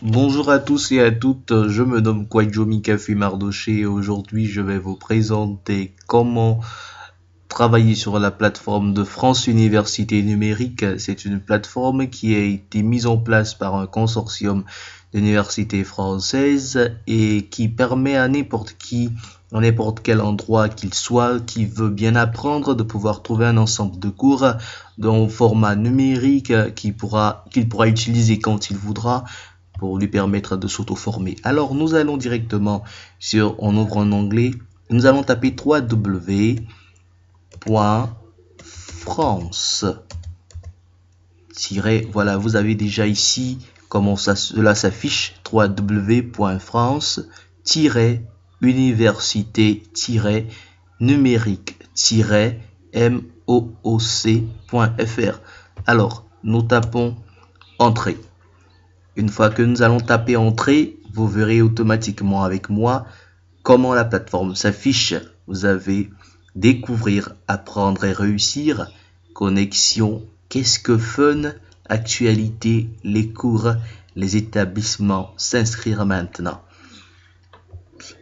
Bonjour à tous et à toutes, je me nomme Kwadjomi Kafi Mardoché et aujourd'hui je vais vous présenter comment travailler sur la plateforme de France Université Numérique. C'est une plateforme qui a été mise en place par un consortium d'universités françaises et qui permet à n'importe qui, dans n'importe quel endroit qu'il soit, qui veut bien apprendre, de pouvoir trouver un ensemble de cours dans format numérique qu'il pourra utiliser quand il voudra pour lui permettre de s'auto-former. Alors nous allons directement on ouvre un onglet, nous allons taper www.france. Voilà, vous avez déjà ici comment cela s'affiche, www.france-université-numérique-mooc.fr. Alors, nous tapons entrée. Une fois que nous allons taper entrée, vous verrez automatiquement avec moi comment la plateforme s'affiche. Vous avez découvrir, apprendre et réussir, connexion, qu'est-ce que fun, actualité, les cours, les établissements, s'inscrire maintenant.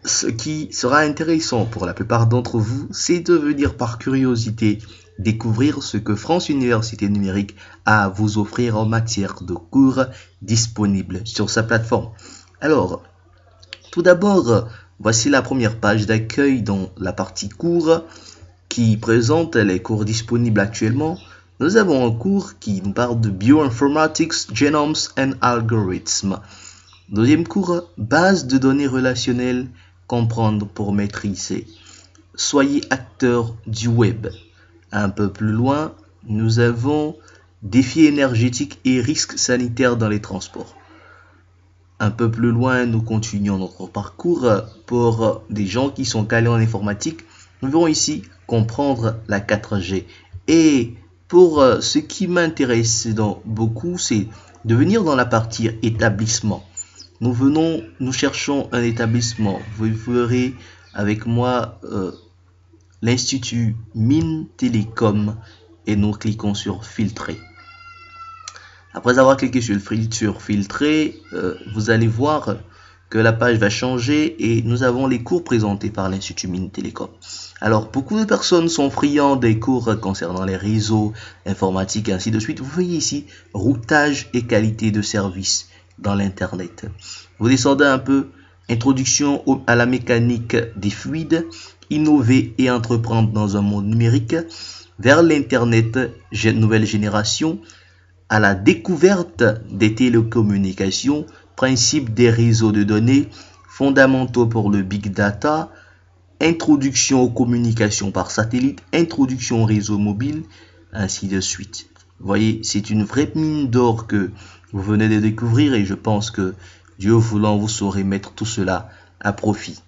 Ce qui sera intéressant pour la plupart d'entre vous, c'est de venir par curiosité découvrir ce que France Université Numérique a à vous offrir en matière de cours disponibles sur sa plateforme. Alors, tout d'abord, voici la première page d'accueil dans la partie cours qui présente les cours disponibles actuellement. Nous avons un cours qui nous parle de Bioinformatics, Genomes and Algorithms. Deuxième cours, base de données relationnelles, comprendre pour maîtriser. Soyez acteur du web. Un peu plus loin, nous avons défis énergétiques et risques sanitaires dans les transports. Un peu plus loin, nous continuons notre parcours pour des gens qui sont calés en informatique. Nous verrons ici comprendre la 4G. Et pour ce qui m'intéresse beaucoup, c'est de venir dans la partie établissement. Nous cherchons un établissement. Vous verrez avec moi l'Institut Mines Télécom et nous cliquons sur filtrer. Après avoir cliqué sur filtrer, vous allez voir que la page va changer et nous avons les cours présentés par l'Institut Mines Télécom. Alors, beaucoup de personnes sont friands des cours concernant les réseaux informatiques et ainsi de suite. Vous voyez ici, routage et qualité de service dans l'Internet. Vous descendez un peu, introduction à la mécanique des fluides, innover et entreprendre dans un monde numérique, vers l'Internet nouvelle génération, à la découverte des télécommunications, principe des réseaux de données, fondamentaux pour le big data, introduction aux communications par satellite, introduction au réseau mobile, ainsi de suite. Vous voyez, c'est une vraie mine d'or que vous venez de découvrir et je pense que Dieu voulant, vous saurez mettre tout cela à profit.